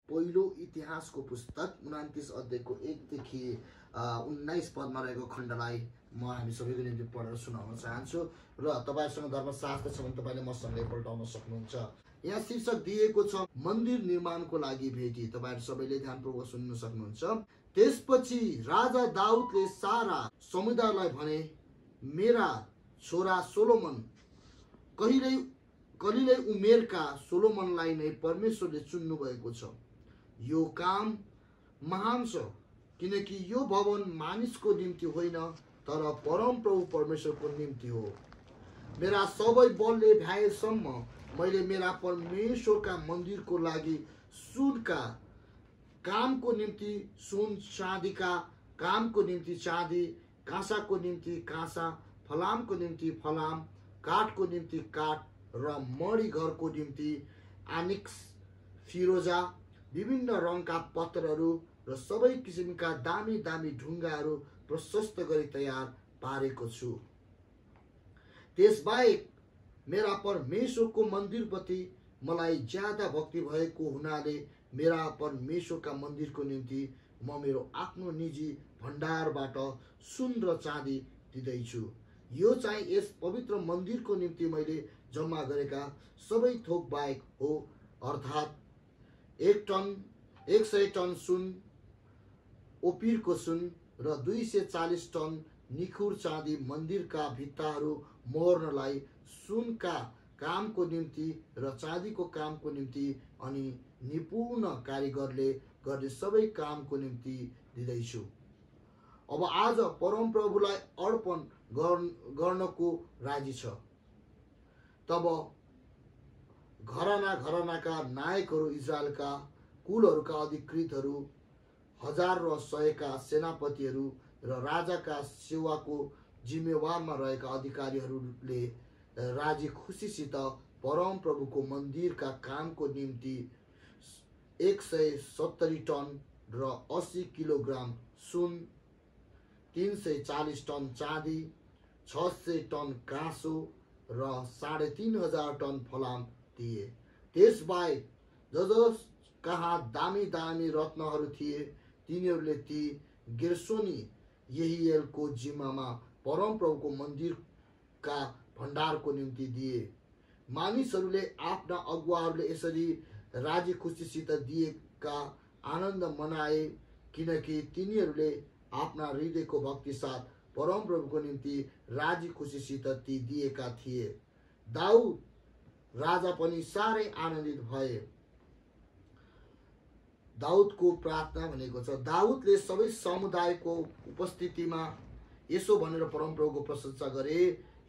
पहिलो इतिहासको पुस्तक 29 अध्यायको 1 देखि 19 पदमा रहेको खण्डलाई म हामी सबैको निम्ति पढेर सुनाउन चाहन्छु र तपाईहरुसँग धर्मशास्त्र छ भने तपाईले मसँगै पल्टाउन सक्नुहुन्छ। यहाँ शीर्षक दिएको छ मन्दिर निर्माणको लागि भेटी। तपाईहरु सबैले ध्यानपूर्वक सुन्न सक्नुहुन्छ। त्यसपछि राजा दाउदले सारा समुदायलाई भने, मेरा छोरा सोलोमन कलिलै उमेरका सोलोमनलाई नै परमेश्वरले चुन्नु भएको छ। यो काम महान छ, किनकि यो भवन मानिसको निम्ति होइन तर परमप्रभु परमेश्वरको निम्ति हो। मेरा सबै बलले भ्याएसम्म मैले मेरा परमेश्वरका मन्दिरको लागि सुनका कामको निम्ति सुन, चाँदीका कामको निम्ति चाँदी, काँसाको निम्ति काँसा, फलामको निम्ति फलाम, काठको निम्ति काठ र मडी घरको निम्ति आनिक्स, फिरोजा, विभिन्न रङका पत्थरहरू र सबै किसिमका दामी दामी ढुङ्गाहरू प्रशस्त गरी तयार पारेको छु। त्यसबाहेक मेरा परमेश्वरको मन्दिरप्रति मलाई ज्यादा भक्ति भएको हुनाले मेरा परमेश्वरका मन्दिरको निम्ति म मेरो आफ्नो निजी भण्डारबाट सुन र चाँदी दिँदैछु। यो चाहिँ यस पवित्र मन्दिरको निम्ति मैले जम्मा गरेका सबै थोक बाहेक हो, अर्थात् 100 टन सुन, ओपिरको सुन र 240 टन निखुर चाँदी मन्दिरका भित्ताहरू मोर्नलाई सुनका कामको निम्ति र चाँदीको कामको निम्ति अनि निपुण कारिगरले गर्ने सबै कामको निम्ति दिँदैछु। अब आज परमप्रभुलाई अर्पण गर्नको राजी छ। तब घरानाका नायकहरू, इजरायलका कुलहरूका अधिकृतहरू, 1000 र 100 का सेनापतिहरू र राजाका सेवाको जिम्मेवारमा रहेका अधिकारीहरूले राजी खुसीसित परमप्रभुको मन्दिरका कामको निम्ति 170 टन र 80 किलोग्राम सुन, 340 टन चाँदी, 600 टन काँसो र 3500 टन फलाम दिए। त्यसबाहेक जस कहाँ दामी दामी रत्नहरू थिए तिनीहरूले ती गेर्सोनी यहिएलको जिम्मामा परमप्रभुको मन्दिरका भण्डारको निम्ति दिए। मानिसहरूले आफ्ना अगुवाहरूले यसरी राजी खुसीसित दिएका आनन्द मनाए, किनकि तिनीहरूले आफ्ना हृदयको भक्ति साथ परमप्रभुको निम्ति राजी खुसीसित ती दिएका थिए। दाउद राजा पनि साह्रै आनन्दित भए। दाउदको प्रार्थना भनेको छ, दाउदले सबै समुदायको उपस्थितिमा यसो भनेर परमप्रभुको प्रशंसा गरे,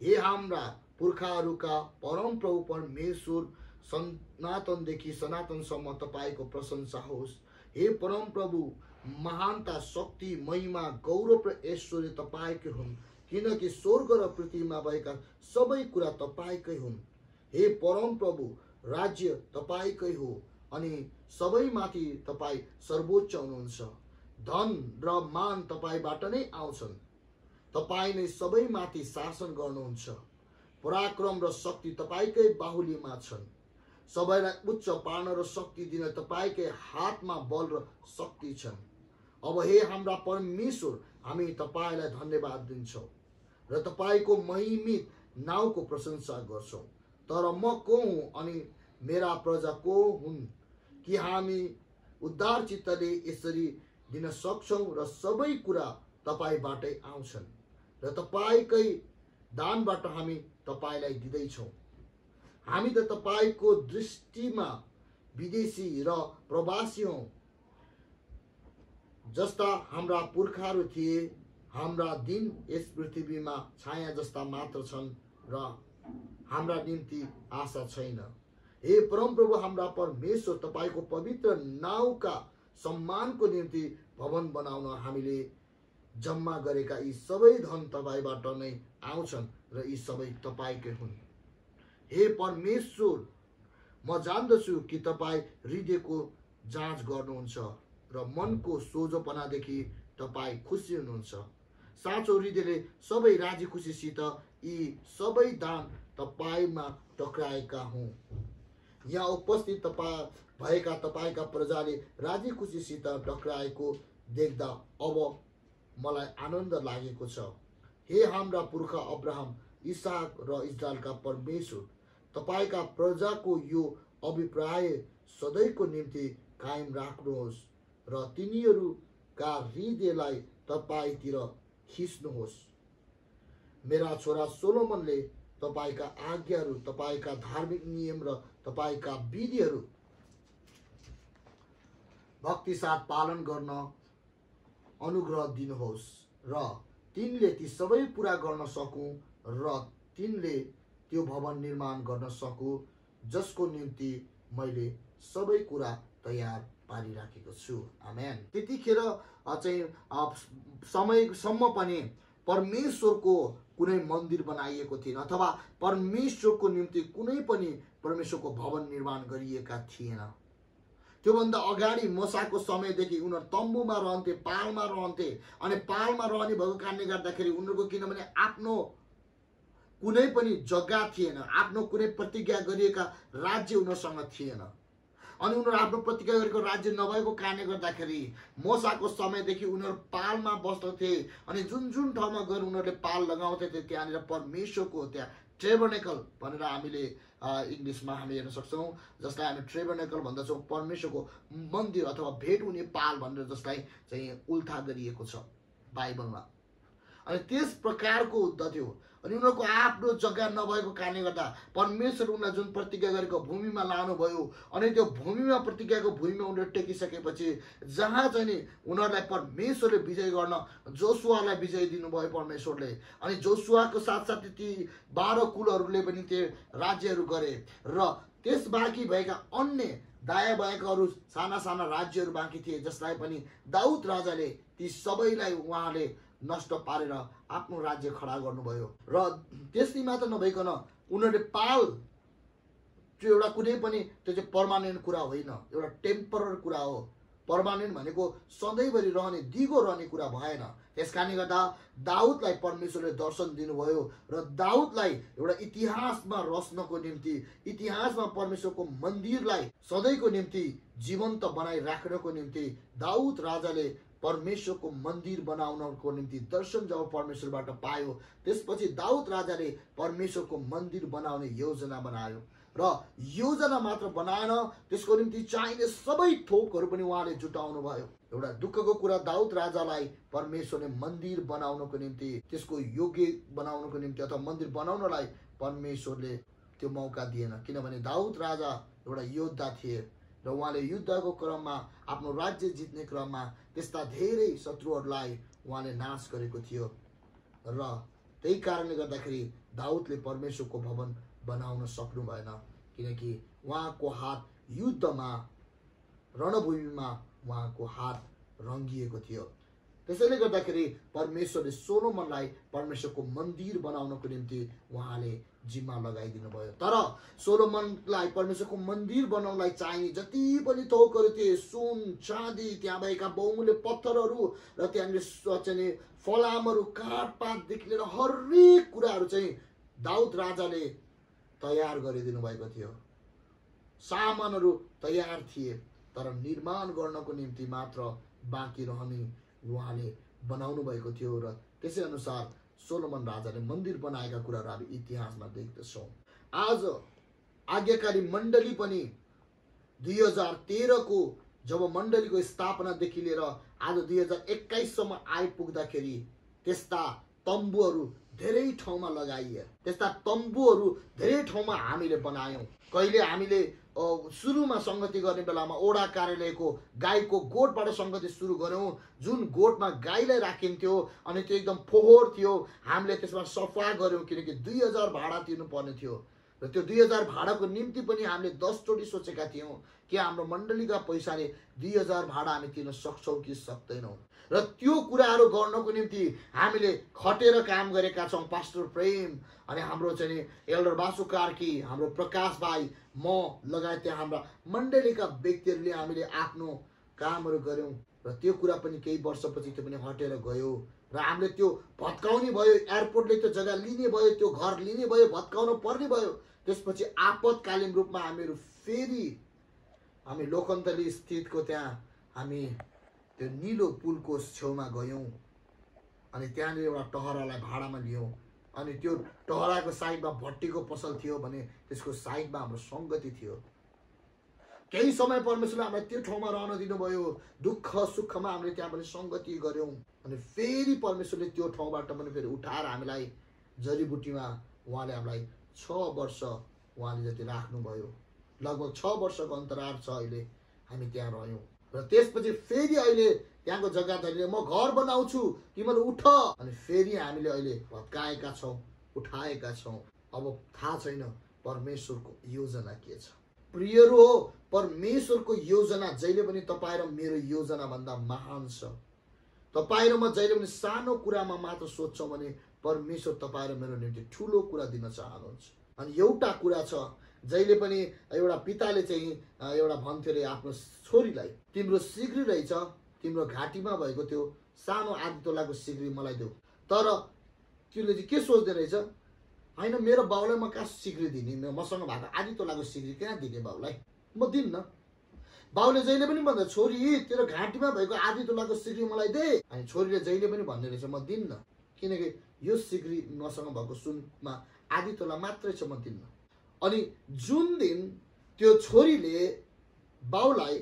हे हाम्रा पुर्खाहरूका परमप्रभु परमेश्वर, सनातनदेखि सनातनसम्म तपाईको प्रशंसा होस्। हे परमप्रभु, महानता, शक्ति, महिमा, गौरव र ऐश्वर्य तपाईकै हुन्, किनकि स्वर्ग र पृथ्वीमा भएका सबै कुरा तपाईकै हुन्। हे परमप्रभु, राज्य तपाईकै हो अनि सबैमाथि तपाई सर्वोच्च हुनुहुन्छ। धन र मान तपाईबाट नै आउँछन्। तपाई नै सबैमाथि शासन गर्नुहुन्छ। पराक्रम र शक्ति तपाईकै बाहुलीमा छन्। सबैलाई उच्च पार्न र शक्ति दिन तपाईकै हातमा बल र शक्ति छन्। अब हे हाम्रा परमेश्वर, हामी तपाईलाई धन्यवाद दिन्छौँ र तपाईको महिमित नाउँको प्रशंसा गर्छौँ। तर म को हुँ अनि मेरा प्रजा को हुन् कि हामी उद्धार चित्तले यसरी दिन सक्छौँ र सबै कुरा तपाईबाटै आउँछन् र तपाईकै दानबाट हामी तपाईलाई दिँदैछौँ। हामी त तपाईको दृष्टिमा विदेशी र प्रवासी हौँ। जस्ता हाम्रा पुर्खाहरू थिए, हाम्रा दिन यस पृथ्वीमा छाया जस्ता मात्र छन् र हाम्रा निम्ति आशा छैन। हे परमप्रभु हाम्रा परमेश्वर, तपाईको पवित्र नाउँका सम्मानको निम्ति भवन बनाउन हामीले जम्मा गरेका यी सबै धन तपाईबाट नै आउँछन् र यी सबै तपाईकै हुन्। हे परमेश्वर, म जान्दछु कि तपाई हृदयको जाँच गर्नुहुन्छ र मनको सोझोपनादेखि तपाई खुसी हुनुहुन्छ। साँचो हृदयले सबै राजी खुसीसित यी सबै दान तपाईमा टक्राएका हुँ। यहाँ उपस्थित भएका तपाईका प्रजाले राजी खुसीसित टक्राएको देख्दा अब मलाई आनन्द लागेको छ। हे हाम्रा पुर्खा अब्राहम, इसाक र इस्राएलका परमेश्वर, तपाईका प्रजाको यो अभिप्राय सधैँको निम्ति कायम राख्नुहोस् र तिनीहरूका हृदयलाई तपाईतिर खिच्नुहोस्। मेरा छोरा सोलोमनले तपाईका आज्ञाहरू, तपाईका धार्मिक नियम र तपाईका विधिहरू भक्ति साथ पालन गर्न अनुग्रह दिनुहोस् र तिनले ती सबै पूरा गर्न सकूं र तिनले त्यो भवन निर्माण गर्न सकूं जसको निम्ति मैले सबै कुरा तयार पारिराखेको छु। आमेन। त्यतिखेर चाहिँ समयसम्म पनि परमेश्वरको कुनै मन्दिर बनाइएको थिएन अथवा परमेश्वरको निम्ति कुनै पनि परमेश्वरको भवन निर्माण गरिएका थिएन। त्योभन्दा अगाडि मोसाको समयदेखि उनीहरू तम्बुमा रहन्थे, पालमा रहन्थे अनि पालमा रहने भएको कारणले गर्दाखेरि उनीहरूको किनभने आफ्नो कुनै पनि जग्गा थिएन, आफ्नो कुनै प्रतिज्ञा गरिएका राज्य उनीहरूसँग थिएन अनि उनीहरू आफ्नो प्रतिज्ञा गरेको राज्य नभएको कारणले गर्दाखेरि मोसाको समयदेखि उनीहरू पालमा बस्दथे अनि जुन जुन ठाउँमा गएर उनीहरूले पाल लगाउँथे त्यहाँनिर परमेश्वरको त्यहाँ ट्रेबरनेकल भनेर हामीले इङ्ग्लिसमा हामी हेर्न सक्छौँ, जसलाई हामी ट्रेबरनेकल भन्दछौँ, परमेश्वरको मन्दिर अथवा भेट हुने पाल भनेर जसलाई चाहिँ उल्था गरिएको छ बाइबलमा। अनि त्यस प्रकारको हुँदथ्यो अनि उनीहरूको आफ्नो जग्गा नभएको कारणले गर्दा परमेश्वर उनलाई जुन प्रतिज्ञा गरेको भूमिमा लानुभयो अनि त्यो भूमिमा प्रतिज्ञाको भूमिमा उनीहरू टेकिसकेपछि जहाँ चाहिँ नि उनीहरूलाई परमेश्वरले विजय गर्न जोसुवालाई विजय दिनुभयो परमेश्वरले अनि जोसुवाको साथसाथै ती 12 कुलहरूले पनि त्यो राज्यहरू गरे र त्यस बाँकी भएका अन्य दायाँ बायाँका अरू साना साना राज्यहरू बाँकी थिए जसलाई पनि दाउद राजाले ती सबैलाई उहाँले नष्ट पारेर आफ्नो राज्य खडा गर्नुभयो। र त्यसै मात्र नभइकन उनीहरूले पाल त्यो एउटा कुनै पनि त्यो चाहिँ पर्मानेन्ट कुरा होइन, एउटा टेम्पररी कुरा हो। पर्मानेन्ट भनेको सधैँभरि रहने दिगो रहने कुरा भएन। त्यसकारणले गर्दा दाउदलाई परमेश्वरले दर्शन दिनुभयो र दाउदलाई एउटा इतिहासमा रच्नको निम्ति, इतिहासमा परमेश्वरको मन्दिरलाई सधैँको निम्ति जीवन्त बनाइराख्नको निम्ति दाउद राजाले परमेश्वरको मन्दिर बनाउनको निम्ति दर्शन जब परमेश्वरबाट पायो त्यसपछि दाउद राजाले परमेश्वरको मन्दिर बनाउने योजना बनायो र योजना मात्र बनाएन, त्यसको निम्ति चाहिने सबै थोकहरू पनि उहाँले जुटाउनु भयो। एउटा दुःखको कुरा, दाउद राजालाई परमेश्वरले मन्दिर बनाउनको निम्ति, त्यसको योग्य बनाउनको निम्ति अथवा मन्दिर बनाउनलाई परमेश्वरले त्यो मौका दिएन, किनभने दाउद राजा एउटा योद्धा थिए र उहाँले युद्धको क्रममा आफ्नो राज्य जित्ने क्रममा त्यस्ता धेरै शत्रुहरूलाई उहाँले नाश गरेको थियो र त्यही कारणले गर्दाखेरि दाउदले परमेश्वरको भवन बनाउन सक्नु भएन, किनकि उहाँको हात युद्धमा, रणभूमिमा उहाँको हात रङ्गिएको थियो। त्यसैले गर्दाखेरि परमेश्वरले सोलोमनलाई परमेश्वरको मन्दिर बनाउनको निम्ति उहाँले जिम्मा लगाइदिनु भयो। तर सोलोमनलाई परमेश्वरको मन्दिर बनाउनलाई चाहिने जति पनि थोकहरू थिए, सुन, चाँदी, त्यहाँ भएका बहुमूल्य पत्थरहरू र त्यहाँनिर चाहिँ फलामहरू, काठपातदेखि लिएर हरेक कुराहरू चाहिँ दाउद राजाले तयार गरिदिनु भएको थियो। सामानहरू तयार थिए तर निर्माण गर्नको निम्ति मात्र बाँकी रहने उहाँले बनाउनु भएको थियो र त्यसै अनुसार सोलोमन राजाले मन्दिर बनाएका कुराहरू हामी इतिहासमा देख्दछौँ। आज आज्ञाकारी मण्डली पनि 2013 को जब मण्डलीको स्थापनादेखि लिएर आज 2021 सम्म आइपुग्दाखेरि त्यस्ता तम्बुहरू धेरै ठाउँमा लगाइए, त्यस्ता तम्बुहरू धेरै ठाउँमा हामीले बनायौँ। कहिले हामीले सुरुमा संगति गर्ने बेलामा ओडा कार्यालयको गाईको गोठबाट संगति सुरु गऱ्यौँ, जुन गोठमा गाईलाई राखिन्थ्यो अनि त्यो एकदम फोहोर थियो, हामीले त्यसमा सफा गऱ्यौँ किनकि 2000 भाडा तिर्नु पर्ने थियो र त्यो 2000 भाडाको निम्ति पनि हामीले 10 चोटि सोचेका थियौँ कि हाम्रो मण्डलीका पैसाले 2000 भाडा हामी तिर्न सक्छौँ कि सक्दैनौँ र त्यो कुराहरू गर्नको निम्ति हामीले खटेर काम गरेका छौँ। पास्टर प्रेम अनि हाम्रो चाहिँ एल्डर बासु कार्की, हाम्रो प्रकाश भाइ, म लगायत त्यहाँ हाम्रा मण्डलीका व्यक्तिहरूले हामीले आफ्नो कामहरू गऱ्यौँ र त्यो कुरा पनि केही वर्षपछि त्यो पनि हटेर गयो र हामीले त्यो भत्काउने भयो, एयरपोर्टले त्यो जग्गा लिने भयो, त्यो घर लिने भयो, भत्काउन पर्ने भयो। त्यसपछि आपतकालीन रूपमा हामीहरू फेरि हामी लोकन्तली स्थितको त्यहाँ हामी त्यो निलो पुलको छेउमा गयौँ अनि त्यहाँनिर एउटा टहरालाई भाडामा लियौँ अनि त्यो टहराको साइडमा भट्टीको पसल थियो भने त्यसको साइडमा हाम्रो सङ्गति थियो। केही समय परमेश्वरले हामीलाई त्यो ठाउँमा रहन दिनुभयो, दुःख सुखमा हामीले त्यहाँ पनि सङ्गति गऱ्यौँ अनि फेरि परमेश्वरले त्यो ठाउँबाट पनि फेरि उठाएर हामीलाई जडीबुटीमा उहाँले हामीलाई 6 वर्ष उहाँले जति राख्नुभयो। लगभग 6 वर्षको अन्तराल छ अहिले हामी त्यहाँ रह्यौँ र त्यसपछि फेरि अहिले त्यहाँको जग्गाधरीले म घर बनाउँछु तिमीहरू उठ अनि फेरि हामीले अहिले भत्काएका छौँ, उठाएका छौँ। अब थाहा छैन परमेश्वरको योजना के छ। प्रियहरू हो, परमेश्वरको योजना जहिले पनि तपाईँ र मेरो योजना भन्दा महान छ। तपाईँ र म जहिले पनि सानो कुरामा मात्र सोध्छौँ भने परमेश्वर तपाईँ र मेरो निम्ति ठुलो कुरा दिन चाहनुहुन्छ। अनि एउटा कुरा छ, जहिले पनि एउटा पिताले चाहिँ एउटा भन्थ्यो अरे आफ्नो छोरीलाई, तिम्रो सिग्री रहेछ, तिम्रो घाँटीमा भएको त्यो सानो आधी तोलाको सिग्री मलाई देऊ। तर तिमीले चाहिँ के सोच्दै रहेछ, होइन मेरो बाउलाई म कहाँ सिग्री दिने, मसँग भएको आधी तोलाको सिग्री कहाँ दिने बाउलाई, म दिन्न। बाउले जहिले पनि भन्छ छोरी तेरो घाँटीमा भएको आधी तोलाको सिग्री मलाई दे, अनि छोरीले जहिले पनि भन्ने रहेछ म दिन्न, किनकि यो सिग्री मसँग भएको सुनमा आधी तोला मात्रै छ, म दिन्न। अनि जुन दिन त्यो छोरीले बाउलाई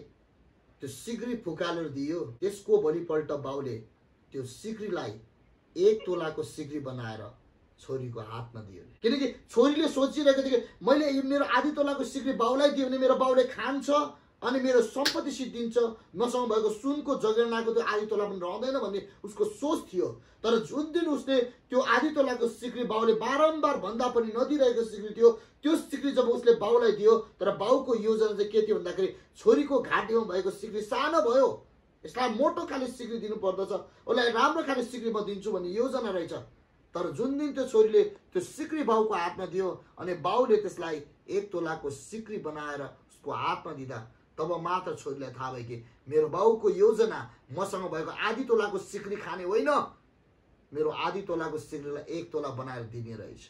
त्यो सिग्री फुकालेर दियो त्यसको भोलिपल्ट बाउले त्यो सिग्रीलाई 1 तोलाको सिग्री बनाएर छोरीको हातमा दियो। किनकि छोरीले सोचिरहेको थियो कि मैले यो मेरो आधी तोलाको सिग्री बाउलाई दियो भने मेरो बाउले खान्छ अनि मेरो सम्पत्ति सिद्धिन्छ, मसँग भएको सुनको जगेर्नाको त्यो आधी तोला पनि रहँदैन भन्ने उसको सोच थियो। तर जुन दिन उसले त्यो आधी तोलाको सिग्री बाउले बारम्बार भन्दा पनि नदिरहेको सिग्री थियो, त्यो सिग्री जब उसले बाउलाई दियो, तर बाउको योजना चाहिँ के थियो भन्दाखेरि छोरीको घाँटीमा भएको सिग्री सानो भयो, यसलाई मोटो खाले सिग्री दिनु पर्दछ, उसलाई राम्रो खाले सिग्री म दिन्छु भन्ने योजना रहेछ। तर जुन दिन त्यो छोरीले त्यो सिग्री बाउको हातमा दियो अनि बाउले त्यसलाई 1 तोलाको सिग्री बनाएर उसको हातमा दिँदा तब मात्र छोरीलाई थाहा भयो कि मेरो बाउको योजना मसँग भएको आधी तोलाको सिग्री खाने होइन, मेरो आधी तोलाको सिग्रीलाई 1 तोला बनाएर दिने रहेछ।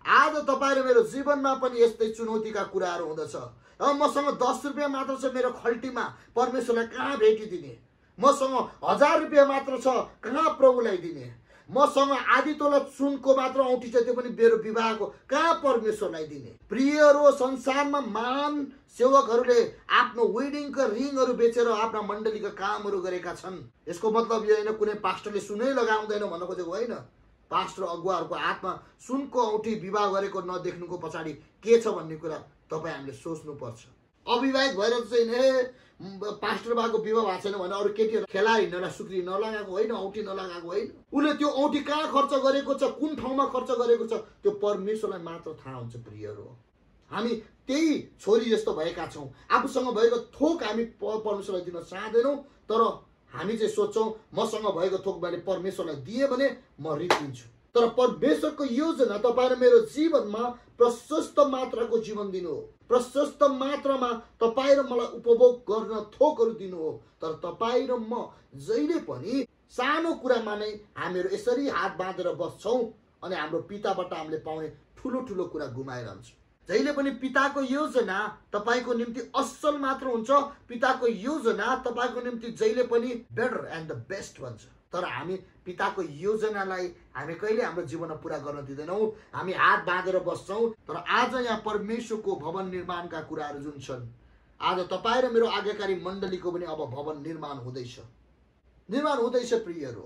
आज तपाईँ र मेरो जीवनमा पनि यस्तै चुनौतीका कुराहरू हुँदछ। मसँग 10 रुपियाँ मात्र छ मेरो खल्टीमा, परमेश्वरलाई कहाँ भेटिदिने, मसँग 1000 रुपियाँ मात्र छ, कहाँ प्रभुलाई दिने, मसँग आधी तोला सुनको मात्र औँठी छ, त्यो पनि मेरो विवाहको, कहाँ परमेश्वरलाई दिने। प्रियहरू, संसारमा महान सेवकहरूले आफ्नो वेडिङका रिङहरू बेचेर आफ्ना मण्डलीका कामहरू गरेका छन्। यसको मतलब यो होइन कुनै पास्टरले सुनै लगाउँदैन भन्न खोजेको होइन। पास्टर अगुवाहरूको हातमा सुनको औँठी विवाह गरेको नदेख्नुको पछाडि के छ भन्ने कुरा तपाईँ हामीले सोच्नुपर्छ। अविवाहित भएर चाहिँ हे पास्टर बाको विवाह भएको छैन भने अरू केटीहरू खेला हिँड्नलाई सुक्री नलगाएको होइन, औँठी नलगाएको होइन। उसले त्यो औँठी कहाँ खर्च गरेको छ, कुन ठाउँमा खर्च गरेको छ, त्यो परमेश्वरलाई मात्र थाहा हुन्छ। प्रियहरू, हामी त्यही छोरी जस्तो भएका छौँ। आफूसँग भएको थोक हामी परमेश्वरलाई दिन चाहँदैनौँ, तर हामी चाहिँ सोच्छौँ मसँग भएको थोक मैले परमेश्वरलाई दिएँ भने म रित्तिन्छु। तर परमेश्वरको योजना तपाईँ र मेरो जीवनमा प्रशस्त मात्राको जीवन दिनु हो, प्रशस्त मात्रामा तपाईँ र मलाई उपभोग गर्न थोकहरू दिनु हो। तर तपाईँ र म जहिले पनि सानो कुरामा नै हामीहरू यसरी हात बाँधेर बस्छौँ अनि हाम्रो पिताबाट हामीले पाउने ठुलो ठुलो कुरा गुमाइरहन्छौँ। जहिले पनि पिताको योजना तपाईको निम्ति असल मात्र हुन्छ, पिताको योजना तपाईको निम्ति जहिले पनि बेटर एन्ड द बेस्ट भन्छ। तर हामी पिताको योजनालाई हामी कहिले हाम्रो जीवनमा पूरा गर्न दिँदैनौँ, हामी हात बाँधेर बस्छौँ। तर आज यहाँ परमेश्वरको भवन निर्माणका कुराहरू जुन छन्, आज तपाईँ र मेरो आज्ञाकारी मण्डलीको पनि अब भवन निर्माण हुँदैछ, प्रियहरू।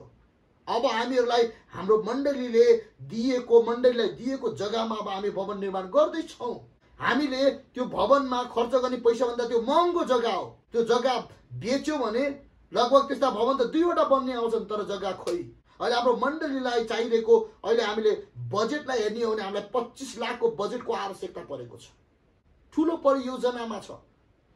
अब हामीहरूलाई हाम्रो मण्डलीलाई दिएको जग्गामा अब हामी भवन निर्माण गर्दैछौँ। हामीले त्यो भवनमा खर्च गर्ने पैसा भन्दा त्यो महँगो जग्गा हो। त्यो जग्गा बेच्यो भने लगभग त्यस्ता भवन त 2वटा बन्ने आउँछन्, तर जग्गा खोइ। अहिले हाम्रो मण्डलीलाई चाहिरहेको, अहिले हामीले बजेटलाई हेर्ने हो भने हामीलाई 25 लाखको बजेटको आवश्यकता परेको छ। ठुलो परियोजनामा छ,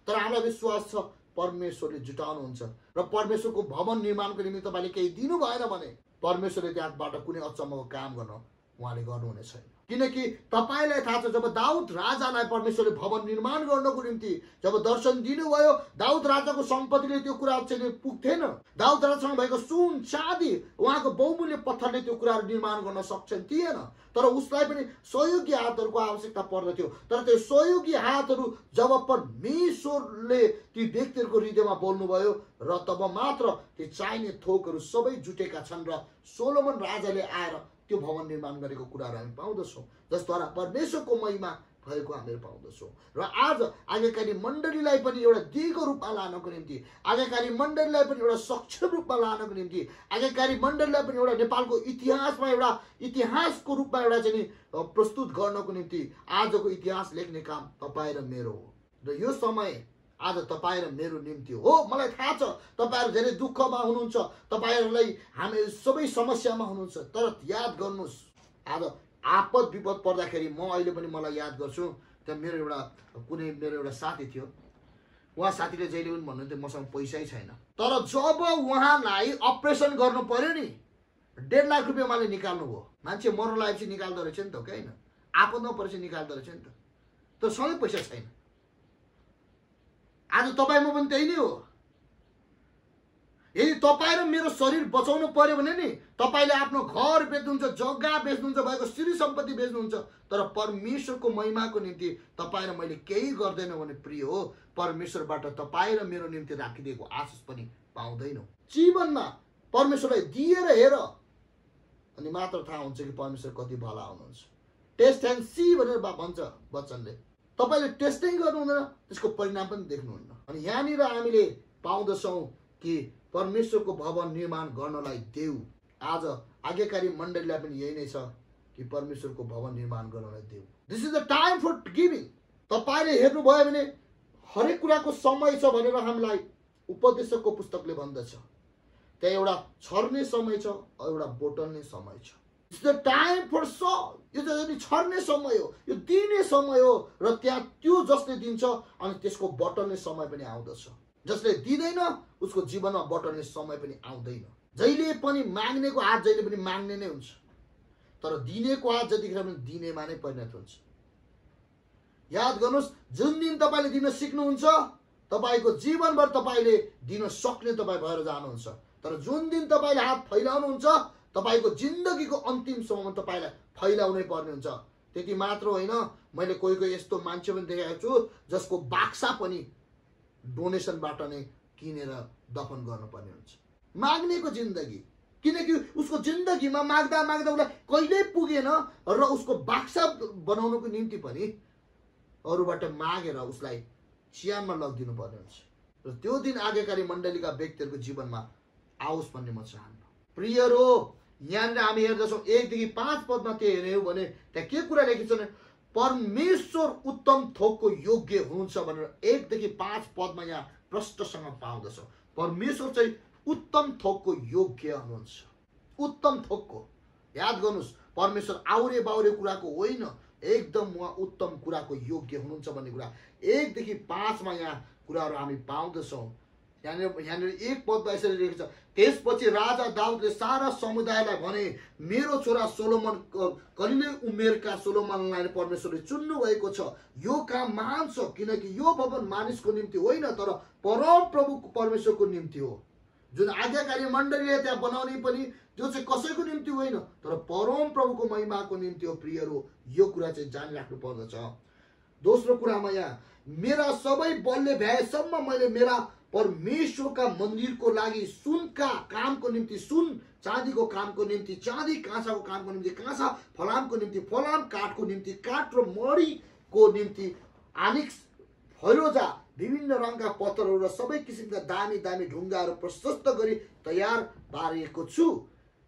तर हामीलाई विश्वास छ परमेश्वरले जुटाउनुहुन्छ र परमेश्वरको भवन निर्माणको निमित्त तपाईँले केही दिनु भएन भने परमेश्वरले त्यहाँबाट कुनै अचम्मको काम गर्न उहाँले गर्नुहुने छैन। किनकि तपाईलाई थाहा छ जब दाउद राजालाई परमेश्वरले भवन निर्माण गर्नको निम्ति जब दर्शन दिनुभयो, दाउद राजाको सम्पत्तिले त्यो कुरा चाहिँ पुग्थेन। दाउद राजासँग भएको सुन चाँदी उहाँको बहुमूल्य पत्थरले त्यो कुराहरू निर्माण गर्न सक्छन् थिएन। तर उसलाई पनि सहयोगी हातहरूको आवश्यकता पर्दथ्यो। तर त्यो सहयोगी हातहरू जब परमेश्वरले ती व्यक्तिहरूको हृदयमा बोल्नुभयो र तब मात्र ती चाहिने थोकहरू सबै जुटेका छन् र सोलोमन राजाले आएर त्यो भवन निर्माण गरेको कुराहरू हामी पाउँदछौँ, जसद्वारा परमेश्वरको महिमा भएको हामीहरू पाउँदछौँ। र आज आज्ञाकारी मण्डलीलाई पनि एउटा दिगो रूपमा लानको निम्ति, आज्ञाकारी मण्डलीलाई पनि एउटा सक्षम रूपमा लानको निम्ति, आज्ञाकारी मण्डलीलाई पनि एउटा नेपालको इतिहासमा एउटा इतिहासको रूपमा एउटा चाहिँ प्रस्तुत गर्नको निम्ति आजको इतिहास लेख्ने काम तपाईँ र मेरो हो। र यो समय आज तपाईँ र मेरो निम्ति हो। मलाई थाहा छ तपाईँहरू धेरै दुःखमा हुनुहुन्छ, तपाईँहरूलाई हामी सबै समस्यामा हुनुहुन्छ, तर याद गर्नुहोस् आज आपद विपद पर्दाखेरि म अहिले पनि मलाई याद गर्छु। त्यहाँ मेरो एउटा साथी थियो, उहाँ साथीले जहिले पनि भन्नुहुन्थ्यो मसँग पैसै छैन, तर जब उहाँलाई अपरेसन गर्नु पर्यो नि 1.5 लाख रुपियाँ उहाँले निकाल्नु भयो। मान्छे मर्न लागेपछि निकाल्दो रहेछ नि त, होइन आपदमा परेपछि निकाल्दो रहेछ नि त, तर सँगै पैसा छैन। आज तपाईँमा पनि त्यही नै हो। यदि तपाईँ र मेरो शरीर बचाउनु पर्यो भने नि तपाईँले आफ्नो घर बेच्नुहुन्छ, जग्गा बेच्नुहुन्छ, भएको श्री सम्पत्ति बेच्नुहुन्छ, तर परमेश्वरको महिमाको निम्ति तपाईँ र मैले केही गर्दैनौँ भने प्रिय हो, परमेश्वरबाट तपाईँ र मेरो निम्ति राखिदिएको आशिष पनि पाउँदैनौँ। जीवनमा परमेश्वरलाई दिएर हेर अनि मात्र थाहा हुन्छ कि परमेश्वर कति भला हुनुहुन्छ। टेस्ट एन्ड सी भनेर भन्छ वचनले। तपाईले टेस्टिङ गर्नुहुँदैन, त्यसको परिणाम पनि देख्नुहुन्न। अनि यहाँनिर हामीले पाउँदछौँ कि परमेश्वरको भवन निर्माण गर्नलाई देऊ। आज आज्ञाकारी मण्डलीलाई पनि यही नै छ कि परमेश्वरको भवन निर्माण गर्नलाई देऊ। This is the time for giving. तपाईले हेर्नुभयो भने हरेक कुराको समय छ भनेर हामीलाई उपदेशकको पुस्तकले भन्दछ। त्यहाँ एउटा छर्ने समय छ, एउटा बोटल्ने समय छ। It's the time for sow. यो चाहिँ छर्ने समय हो, यो दिने समय हो, र त्यहाँ त्यो जसले दिन्छ अनि त्यसको बटल्ने समय पनि आउँदछ। जसले दिँदैन उसको जीवनमा बटल्ने समय पनि आउँदैन। जहिले पनि माग्नेको हात जहिले पनि माग्ने नै हुन्छ, तर दिनेको हात जतिखेर पनि दिनेमा नै परिणत हुन्छ। याद गर्नुहोस्, जुन दिन तपाईले दिन सिक्नुहुन्छ तपाईको जीवनभर तपाईले दिन सक्ने तपाईँ भएर जानुहुन्छ, तर जुन दिन तपाईले हात फैलाउनुहुन्छ तपाईको जिन्दगीको अन्तिम समयमा तपाईलाई फैलाउनै पर्ने हुन्छ। त्यति मात्र होइन, मैले कोही यस्तो मान्छे पनि देखेको छु जसको बाक्सा पनि डोनेसनबाट नै किनेर दफन गर्नुपर्ने हुन्छ। माग्नेको जिन्दगी, किनकि उसको जिन्दगीमा माग्दा माग्दा उसलाई कहिल्यै पुगेन र उसको बाक्सा बनाउनको निम्ति पनि अरूबाट मागेर उसलाई चियानमा लगिदिनु पर्ने हुन्छ। र त्यो दिन आज्ञाकारी मण्डलीका व्यक्तिहरूको जीवनमा आओस् भन्ने म चाहन्छु। प्रियहरू, यहाँनिर हामी हेर्दछौँ 1 देखि 5 पदमा त्यो हेर्यौँ भने त्यहाँ के कुरा लेखिन्छ भने परमेश्वर उत्तम थोकको योग्य हुनुहुन्छ भनेर 1 देखि 5 पदमा यहाँ प्रष्टसँग पाउँदछौँ। परमेश्वर चाहिँ उत्तम थोकको योग्य हुनुहुन्छ। उत्तम थोकको, याद गर्नुहोस्, परमेश्वर आउरे बाउरे कुराको होइन, एकदम उहाँ उत्तम कुराको योग्य हुनुहुन्छ भन्ने कुरा 1 देखि 5 मा यहाँ कुराहरू हामी पाउँदछौँ। यहाँनिर 1 पदमा यसरी लेखेको छ, त्यसपछि राजा दाउदले सारा समुदायलाई भने, मेरो छोरा सोलोमन कलिले उमेरका सोलोमनलाई परमेश्वरले चुन्नु भएको छ। यो काम महान छ, किनकि यो भवन मानिसको निम्ति होइन तर परम प्रभुको परमेश्वरको निम्ति हो। जुन आज्ञाकारी मण्डलीले त्यहाँ बनाउने पनि त्यो चाहिँ कसैको निम्ति होइन तर परम प्रभुको महिमाको निम्ति हो। प्रियहरू, यो कुरा चाहिँ जानिराख्नु पर्दछ। दोस्रो कुरामा यहाँ मेरा सबै बलले भ्याएसम्म मैले मेरा परमेश्वरका मन्दिरको लागि सुनका कामको निम्ति सुन, चाँदीको कामको निम्ति चाँदी, काँसाको कामको निम्ति काँसा, फलामको निम्ति फलाम, काठको निम्ति काठ र मणिको निम्ति आनिक्स, फैरोजा, विभिन्न रङका पत्थरहरू र सबै किसिमका दामी दामी ढुङ्गाहरू प्रशस्त गरी तयार पारेको छु।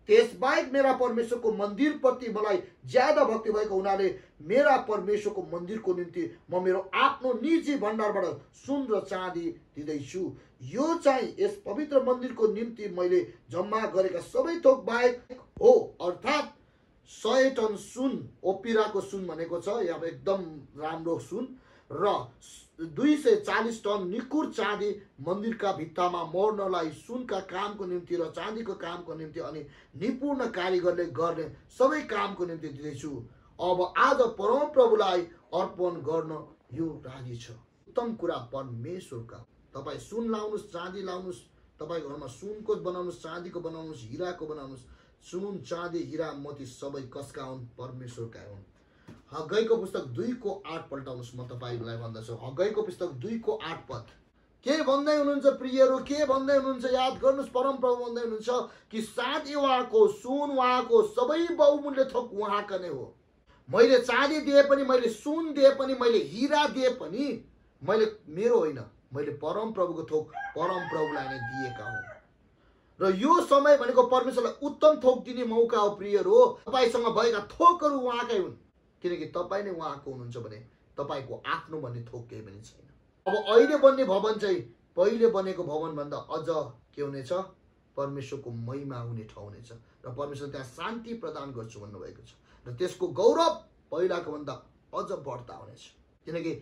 त्यसबाहेक मेरा परमेश्वरको मन्दिरप्रति मलाई ज्यादा भक्ति भएको हुनाले मेरा परमेश्वरको मन्दिरको निम्ति म मेरो आफ्नो निजी भण्डारबाट सुन र चाँदी दिँदैछु। यो चाहिँ यस पवित्र मन्दिरको निम्ति मैले जम्मा गरेका सबै थोक बाहेक हो, अर्थात् 100 टन सुन, ओपिराको सुन भनेको छ यहाँ एकदम राम्रो सुन, र 240 टन निकुर चाँदी मन्दिरका भित्तामा मोड्नलाई सुनका कामको निम्ति र चाँदीको कामको निम्ति अनि निपुण कारिगरले गर्ने सबै कामको निम्ति दिँदैछु। अब आज परमप्रभुलाई अर्पण गर्न यो राजी छ। उत्तम कुरा परमेश्वरका। तपाईँ सुन लाउनुहोस्, चाँदी लाउनुहोस्, तपाईँ घरमा सुनको बनाउनुहोस्, चाँदीको बनाउनुहोस्, हिराको बनाउनुहोस्। सुन, चाँदी, हिरा, मोती सबै कसका हुन्? परमेश्वरका हुन्। हग्गईको पुस्तक 2:8 पल्टाउनुहोस्। म तपाईँलाई भन्दछु, हग्गईको पुस्तक 2:8 के भन्दै हुनुहुन्छ प्रियहरू? के भन्दै हुनुहुन्छ? याद गर्नुहोस्, परमप्रभु भन्दै हुनुहुन्छ कि चाँदी उहाँको, सुन उहाँको, सबै बहुमूल्य थोक उहाँका नै हो। मैले चाँदी दिए पनि, मैले सुन दिए पनि, मैले हिरा दिए पनि मैले मेरो होइन, मैले परमप्रभुको थोक परमप्रभुलाई नै दिएका हुँ। र यो समय भनेको परमेश्वरलाई उत्तम थोक दिने मौका हो प्रियहरू। तपाईँसँग भएका थोकहरू उहाँकै हुन्, किनकि तपाईँ नै उहाँको हुनुहुन्छ भने तपाईँको आफ्नो भन्ने थोक केही पनि छैन। अब अहिले बन्ने भवन चाहिँ पहिले बनेको भवन भन्दा अझ के हुनेछ? परमेश्वरको महिमा हुने ठाउँ हुनेछ र परमेश्वर त्यहाँ शान्ति प्रदान गर्छु भन्नुभएको छ र त्यसको गौरव पहिलाको भन्दा अझ बढ्ता हुनेछ, किनकि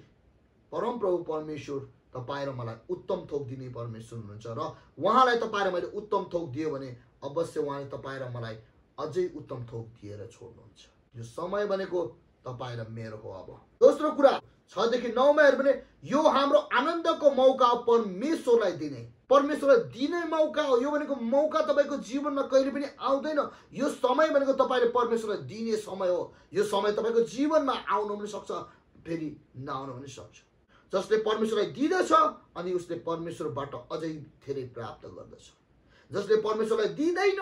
परमप्रभु परमेश्वर तपाईँ र मलाई उत्तम थोक दिने परमेश्वर हुनुहुन्छ र उहाँलाई तपाईँ र मैले उत्तम थोक दियो भने अवश्य उहाँले तपाईँ र मलाई अझै उत्तम थोक दिएर छोड्नुहुन्छ। यो समय भनेको तपाईँ र मेरो हो। अब दोस्रो कुरा 6 देखि 9 मा हेर्नु भने यो हाम्रो आनन्दको मौका हो परमेश्वरलाई दिने। परमेश्वरलाई दिने मौका हो। यो भनेको मौका तपाईँको जीवनमा कहिले पनि आउँदैन। यो समय भनेको तपाईँले परमेश्वरलाई दिने समय हो। यो समय तपाईँको जीवनमा आउनु पनि सक्छ, फेरि नआउनु पनि सक्छ। जसले परमेश्वरलाई दिँदछ अनि उसले परमेश्वरबाट अझै धेरै प्राप्त गर्दछ। जसले परमेश्वरलाई दिँदैन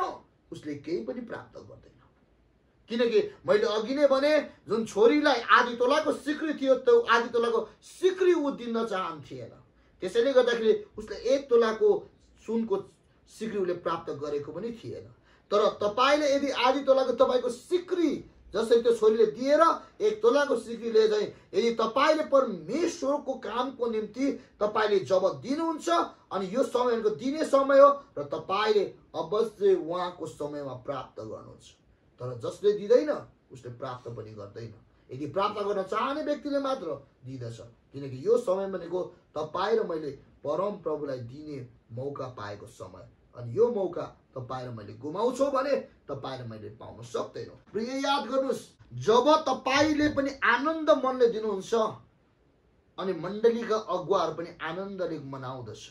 उसले केही पनि प्राप्त गर्दैन। किनकि मैले अघि नै भने जुन छोरीलाई आधी तोलाको सिक्री थियो त्यो आधी तोलाको सिक्री ऊ दिन चाहन्थेन, त्यसैले गर्दाखेरि उसले 1 तोलाको सुनको सिक्री उसले प्राप्त गरेको पनि थिएन। तर तपाईले यदि आधी तोलाको तपाईको सिक्री जसरी त्यो छोरीले दिएर 1 तोलाको सिक्री ले चाहिँ यदि तपाईले परमेश्वरको कामको निम्ति तपाईले जब दिनुहुन्छ अनि यो समयको दिने समय हो र तपाईले अवश्य उहाँको समयमा प्राप्त गर्नुहुन्छ। तर जसले दिँदैन उसले प्राप्त पनि गर्दैन। यदि प्राप्त गर्न चाहने व्यक्तिले मात्र दिँदछ, किनकि यो समय भनेको तपाईँ र मैले परम प्रभुलाई दिने मौका पाएको समय, अनि यो मौका तपाईँ र मैले गुमाउँछौ भने तपाईँ र मैले पाउन सक्दैनौ। प्रिय याद गर्नुस्, जब तपाईले पनि आनन्द मनले दिनुहुन्छ अनि मण्डलीका अगुवाहरू पनि आनन्दले मनाउँदछ।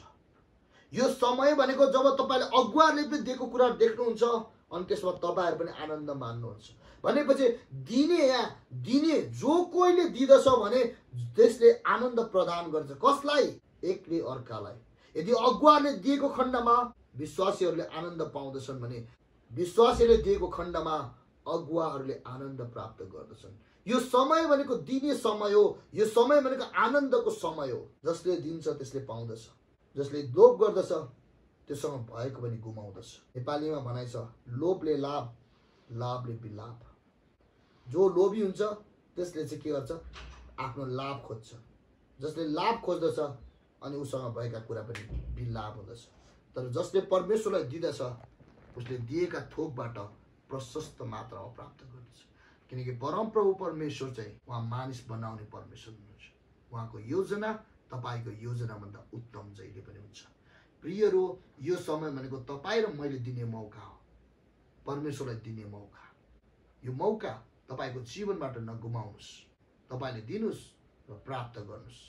यो समय भनेको जब तपाईले अगुवाले पनि दिएको कुरा देख्नुहुन्छ अनि त्यसमा तपाईहरु पनि आनन्द मान्नुहुन्छ भनेपछि दिने जो कोहीले दिदछ भने त्यसले आनन्द प्रदान गर्छ। कसलाई? एकले अर्कालाई। यदि अगुवाले दिएको खण्डमा विश्वासीहरूले आनन्द पाउँदछन् भने विश्वासीले दिएको खण्डमा अगुवाहरूले आनन्द प्राप्त गर्दछन्। यो समय भनेको दिने समय हो। यो समय भनेको आनन्दको समय हो। जसले दिन्छ त्यसले पाउँदछ, जसले लोभ गर्दछ त्यससँग भएको पनि गुमाउँदछ। नेपालीमा भनाइ छ, लोभले लाभ, लाभले विलाप। जो लोभी हुन्छ त्यसले चाहिँ के गर्छ? आफ्नो लाभ खोज्छ। जसले लाभ खोज्दछ अनि उसँग भएका कुरा पनि विलाप हुँदछ। तर जसले परमेश्वरलाई दिदछ उसले दिएका थोकबाट प्रशस्त मात्रामा प्राप्त गर्दछ। किनकि परमप्रभु परमेश्वर चाहिँ उहाँ मानिस बनाउने परमेश्वर हुनुहुन्छ। उहाँको योजना तपाईको योजना भन्दा उत्तम जहिले पनि हुन्छ। प्रियहरू, यो समय भनेको तपाईँ र मैले दिने मौका हो, परमेश्वरलाई दिने मौका। यो मौका तपाईको जीवनबाट नगुमाउनुस्। तपाईले दिनुस् र प्राप्त गर्नुस्।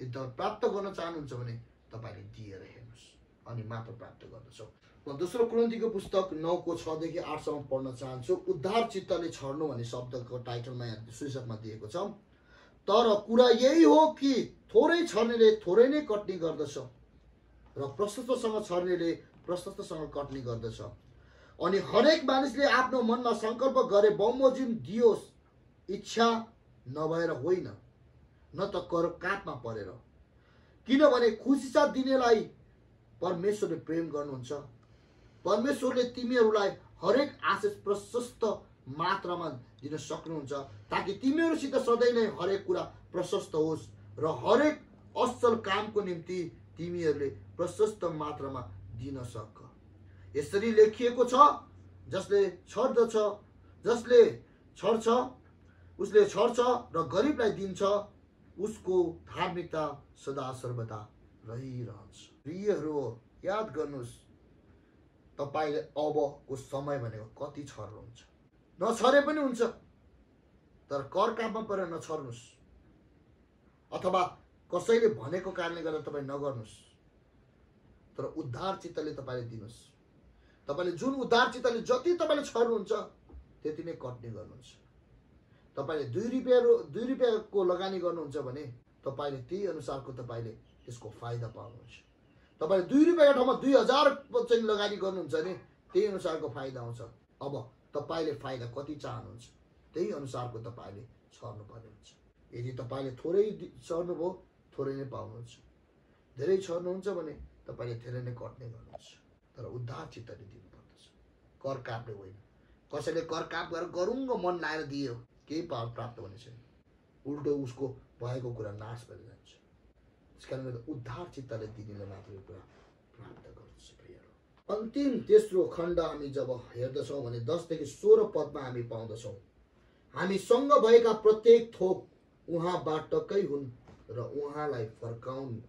यदि तपाईँ प्राप्त गर्न चाहनुहुन्छ भने तपाईले दिएर हेर्नुस् अनि मात्र प्राप्त गर्दछौ। म दोस्रो कुरिन्थीको पुस्तक 9:6 देखि 8 सम्म पढ्न चाहन्छु। उद्धार चित्तले छड्नु भन्ने शब्दको टाइटलमा यहाँ शीर्षकमा दिएको छ। तर कुरा यही हो कि थोरै छर्नेले थोरै नै कट्ने गर्दछ र प्रशस्तसँग छर्नेले प्रशस्तसँग कट्ने गर्दछ। अनि हरेक मानिसले आफ्नो मनमा संकल्प गरे बमोजिम दियोस्, इच्छा नभएर होइन, न त काटमा परेर। किनभने खुसी साथ दिनेलाई परमेश्वरले प्रेम गर्नुहुन्छ। परमेश्वरले तिमीहरूलाई हरेक आशिष प्रशस्त मात्रामा दिन सक्नुहुन्छ ताकि तिमीहरूसित सधैँ नै हरेक कुरा प्रशस्त होस् र हरेक असल कामको निम्ति तिमीहरूले प्रशस्त मात्रामा दिन सक। यसरी लेखिएको छ, जसले छर्छ उसले छर्छ र गरिबलाई दिन्छ, उसको धार्मिकता सदा सर्वदा रहिरहन्छ। प्रियहरू, याद गर्नुस्, तपाईले अबको समय भनेको कति छर्नुहुन्छ। नछरे पनि हुन्छ, तर कर काममा परेर नछर्नुस्, अथवा कसैले भनेको कारणले गर्दा तपाईँ नगर्नुस्, तर उद्धार चित्तले तपाईँले दिनुस्। तपाईँले जुन उद्धार चित्तले जति तपाईँले छर्नुहुन्छ त्यति नै कट्ने गर्नुहुन्छ। तपाईँले 2 रुपियाँको लगानी गर्नुहुन्छ भने तपाईँले त्यही अनुसारको तपाईँले त्यसको फाइदा पाउनुहुन्छ। तपाईँले 2 रुपियाँको ठाउँमा 2000 चाहिँ लगानी गर्नुहुन्छ भने त्यही अनुसारको फाइदा आउँछ। अब तपाईँले फाइदा कति चाहनुहुन्छ त्यही अनुसारको तपाईँले छर्नु पर्ने हुन्छ। यदि तपाईँले थोरै छर्नुभयो थोरै नै पाउनुहुन्छ, धेरै छर्नुहुन्छ भने तपाईँले धेरै नै कट्ने गर्नुहुन्छ। तर उद्धार चित्तले दिनुपर्दछ, कर कापले होइन। कसैले कर काप गरेर गरुङ्ग मन लाएर दियो केही प्राप्त हुने छैन, उल्टो उसको भएको कुरा नाश भएर जान्छ। त्यसकारणले उद्धार चित्तले दिनेले मात्र यो कुरा प्राप्त गर्छ। प्रियहरू, अन्तिम तेस्रो खण्ड हामी जब हेर्दछौँ भने 10 देखि 16 पदमा हामी पाउँदछौँ, हामीसँग भएका प्रत्येक थोक उहाँबाटकै हुन् र उहाँलाई फर्काउँ।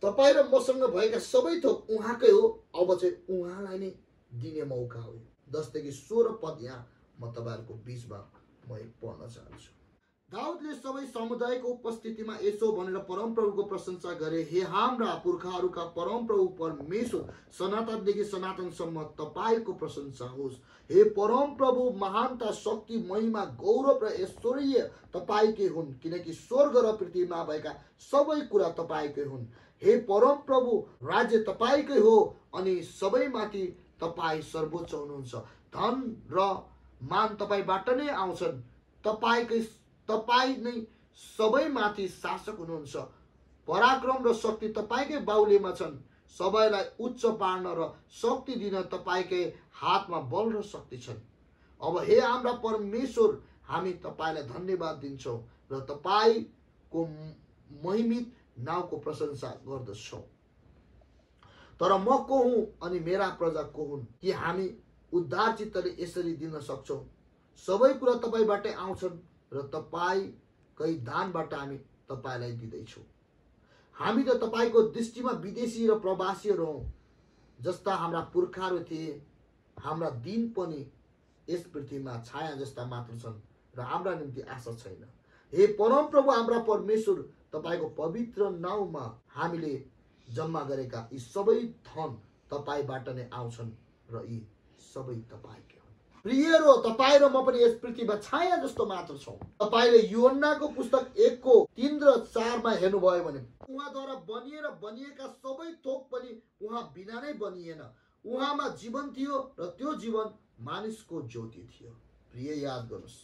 तपाईँ र मसँग भएका सबै थोक उहाँकै हो, अब चाहिँ उहाँलाई नै दिने मौका हो। 10 देखि 16 पद यहाँ म तपाईँहरूको बीचमा म पढ्न चाहन्छु। दाउदले सबै समुदायको उपस्थितिमा यसो भनेर परमप्रभुको प्रशंसा गरे, हे हाम्रा पुर्खाहरूका परमप्रभु परमेश्वर, सनातनदेखि सनातनसम्म तपाईँको प्रशंसा होस्। हे परमप्रभु, महानता, शक्ति, महिमा, गौरव र ऐश्वर्य तपाईँकै हुन्, किनकि स्वर्ग र पृथ्वीमा भएका सबै कुरा तपाईँकै हुन्। हे परमप्रभु, राज्य तपाईँकै हो अनि सबैमाथि तपाईँ सर्वोच्च हुनुहुन्छ। धन र मान तपाईँबाट नै आउँछन्, तपाईँ नै सबैमाथि शासक हुनुहुन्छ। पराक्रम र शक्ति तपाईँकै बाहुलीमा छन्, सबैलाई उच्च पार्न र शक्ति दिन तपाईँकै हातमा बल र शक्ति छन्। अब हे हाम्रा परमेश्वर, हामी तपाईँलाई धन्यवाद दिन्छौँ र तपाईँको महिमित नाउँको प्रशंसा गर्दछौँ। तर म को हुँ अनि मेरा प्रजा को हुन् कि हामी उद्धार चित्तले यसरी दिन सक्छौँ? सबै कुरा तपाईँबाटै आउँछन् र तपाईँकै दानबाट हामी तपाईँलाई दिँदैछौँ। हामी त तपाईँको दृष्टिमा विदेशी र प्रवासीहरू हौँ, जस्ता हाम्रा पुर्खाहरू थिए। हाम्रा दिन पनि यस पृथ्वीमा छाया जस्ता मात्र छन् र हाम्रा निम्ति आशा छैन। हे परमप्रभु हाम्रा परमेश्वर, तपाईँको पवित्र नाउँमा हामीले जम्मा गरेका यी सबै धन तपाईँबाट नै आउँछन् र यी सबै तपाईँकै हुन्। प्रियहरू, तपाईँ र म पनि यस पृथ्वीमा छाया जस्तो मात्र छौँ। तपाईँले यूहन्नाको पुस्तक 1:3 र 4 हेर्नुभयो भने उहाँद्वारा बनिएर बनिएका सबै थोक पनि उहाँ बिना नै बनिएन। उहाँमा जीवन थियो र त्यो जीवन मानिसको ज्योति थियो। प्रिय, याद गर्नुहोस्,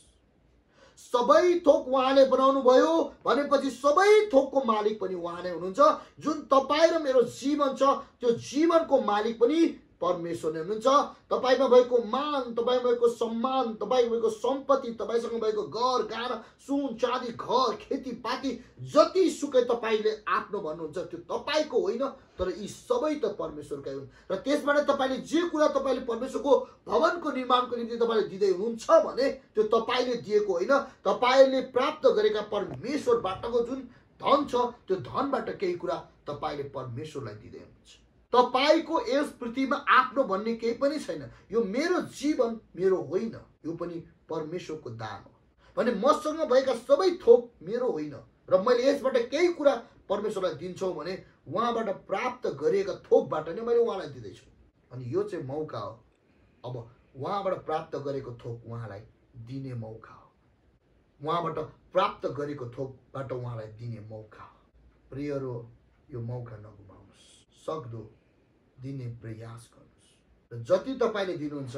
सबै थोक उहाँले बनाउनु भयो भनेपछि सबै थोकको मालिक पनि उहाँ नै हुनुहुन्छ। जुन तपाईँ र मेरो जीवन छ त्यो जीवनको मालिक पनि परमेश्वर नै हुनुहुन्छ। तपाईँमा भएको मान, तपाईँमा भएको सम्मान, तपाईँमा भएको सम्पत्ति, तपाईँसँग भएको घर गाडा, सुन चाँदी, घर, खेतीपाती, जति सुकै तपाईँले आफ्नो भन्नुहुन्छ त्यो तपाईँको होइन, तर यी सबै त परमेश्वरकै हुन्। र त्यसबाट तपाईँले जे कुरा तपाईँले परमेश्वरको भवनको निर्माणको निम्ति तपाईँले दिँदै हुनुहुन्छ भने त्यो तपाईँले दिएको होइन, तपाईँले प्राप्त गरेका परमेश्वरबाटको जुन धन छ त्यो धनबाट केही कुरा तपाईँले परमेश्वरलाई दिँदै हुनुहुन्छ। तपाईको यस पृथ्वीमा आफ्नो भन्ने केही पनि छैन। यो मेरो जीवन मेरो होइन, यो पनि परमेश्वरको दान हो। भने मसँग भएका सबै थोक मेरो होइन र मैले यसबाट केही कुरा परमेश्वरलाई दिन्छु भने उहाँबाट प्राप्त गरिएका थोकबाट नै मैले उहाँलाई दिँदैछु। अनि यो चाहिँ मौका हो। अब उहाँबाट प्राप्त गरेको थोक उहाँलाई दिने मौका हो। उहाँबाट प्राप्त गरेको थोकबाट उहाँलाई दिने मौका हो। प्रियहरू, यो मौका नगुमाउनुहोस्, सक्दो दिने प्रयास गर्नुहोस् र जति तपाईँले दिनुहुन्छ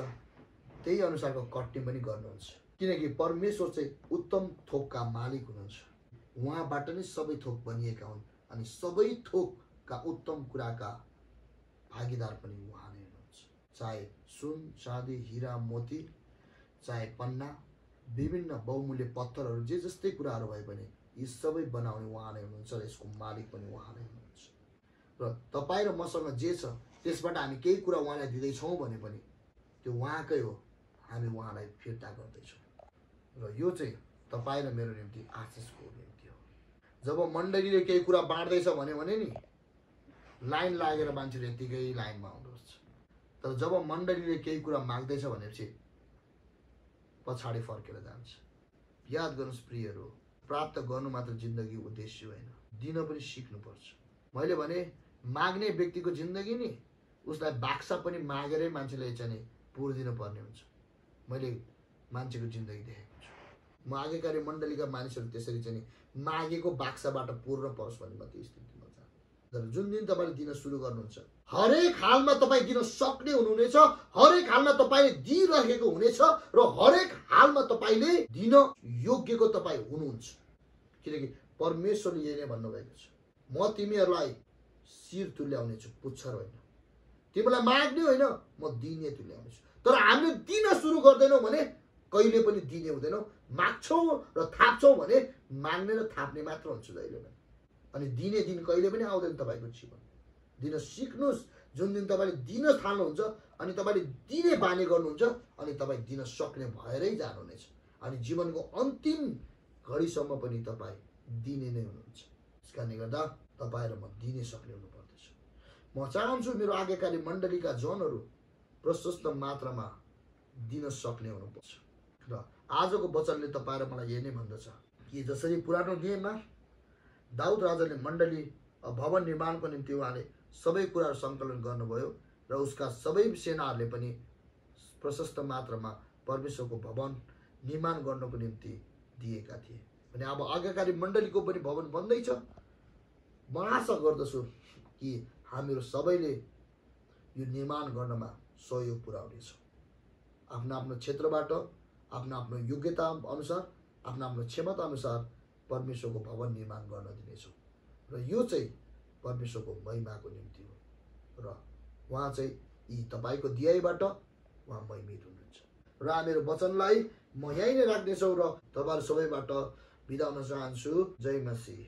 त्यही अनुसारको कट्ने पनि गर्नुहुन्छ, किनकि परमेश्वर चाहिँ उत्तम थोकका मालिक हुनुहुन्छ। उहाँबाट नै सबै थोक बनिएका हुन् अनि सबै थोकका उत्तम कुराका भागीदार पनि उहाँ नै हुनुहुन्छ। चाहे सुन चाँदी हिरा मोती, चाहे पन्ना, विभिन्न बहुमूल्य पत्थरहरू, जे जस्तै कुराहरू भए पनि यी सबै बनाउने उहाँ नै हुनुहुन्छ र यसको मालिक पनि उहाँ नै हुनुहुन्छ। र तपाईँ र मसँग जे छ त्यसबाट हामी केही कुरा उहाँलाई दिँदैछौँ भने पनि त्यो उहाँकै हो, हामी उहाँलाई फिर्ता गर्दैछौँ। र यो चाहिँ तपाईँ र मेरो निम्ति आशिषको निम्ति हो। जब मण्डलीले केही कुरा बाँड्दैछ भने नि लाइन लागेर मान्छेले यतिकै लाइनमा आउनुपर्छ। तर जब मण्डलीले केही कुरा माग्दैछ भनेपछि पछाडि फर्केर जान्छ। याद गर्नुहोस् प्रियहरू, प्राप्त गर्नु मात्र जिन्दगी उद्देश्य होइन, दिन पनि सिक्नुपर्छ। मैले भने माग्ने व्यक्तिको जिन्दगी नि उसलाई बाक्सा पनि मागेरै मान्छेले चाहिँ पुर्दिनु पर्ने हुन्छ। मैले मान्छेको जिन्दगी देखेको छु। म आज्ञाकारी मण्डलीका मानिसहरू त्यसरी चाहिँ मागेको बाक्साबाट पूर्ण परोस् भन्ने म त्यो स्थितिमा चाहन्छु। तर जुन दिन तपाईँले दिन सुरु गर्नुहुन्छ, हरेक हालमा तपाईँ दिन सक्ने हुनुहुनेछ, हरेक हालमा तपाईँले दिइरहेको हुनेछ र हरेक हालमा तपाईँले दिन योग्यको तपाईँ हुनुहुन्छ। किनकि परमेश्वरले यही नै भन्नुभएको छ, म तिमीहरूलाई शिर तुल्याउनेछु, पुच्छर होइन। तिमीलाई माग्ने होइन, म दिने तुल्याउनेछु। तर हामीले दिन सुरु गर्दैनौँ भने कहिले पनि दिने हुँदैनौँ। माग्छौँ र थाप्छौँ भने माग्ने र थाप्ने मात्र हुन्छ जहिले पनि। अनि दिने दिन कहिले पनि आउँदैन तपाईँको जीवन। दिन सिक्नुहोस्। जुन दिन तपाईँले दिन थाल्नुहुन्छ अनि तपाईँले दिने बानी गर्नुहुन्छ अनि तपाईँ दिन सक्ने भएरै जानुहुनेछ। अनि जीवनको अन्तिम घडीसम्म पनि तपाईँ दिने नै हुनुहुन्छ। त्यस कारणले गर्दा तपाईँ र म दिने सक्ने हुनुपर्दछ। म चाहन्छु मेरो आज्ञाकारी मण्डलीका जनहरू प्रशस्त मात्रामा दिन सक्ने हुनुपर्छ। र आजको वचनले तपाईँ र मलाई यही नै भन्दछ कि जसरी पुरानो नियममा दाउद राजाले मण्डली भवन निर्माणको निम्ति उहाँले सबै कुराहरू सङ्कलन गर्नुभयो र उसका सबै सेनाहरूले पनि प्रशस्त मात्रामा परमेश्वरको भवन निर्माण गर्नको निम्ति दिएका थिए। अनि अब आज्ञाकारी मण्डलीको पनि भवन बन्दैछ। म आशा गर्दछु कि हामीहरू सबैले यो निर्माण गर्नमा सहयोग पुर्याउनेछौँ। आफ्नो आफ्नो क्षेत्रबाट आफ्नो आफ्नो योग्यता अनुसार आफ्नो आफ्नो क्षमता अनुसार परमेश्वरको भवन निर्माण गर्न दिनेछौँ। र यो चाहिँ परमेश्वरको महिमाको निम्ति हो र उहाँ चाहिँ यी तपाईँको दियाईबाट उहाँ महिमित हुनुहुन्छ। र मेरो वचनलाई म यहीँ नै राख्नेछौँ र तपाईँहरू सबैबाट बिदा हुन चाहन्छु। जय मसीह।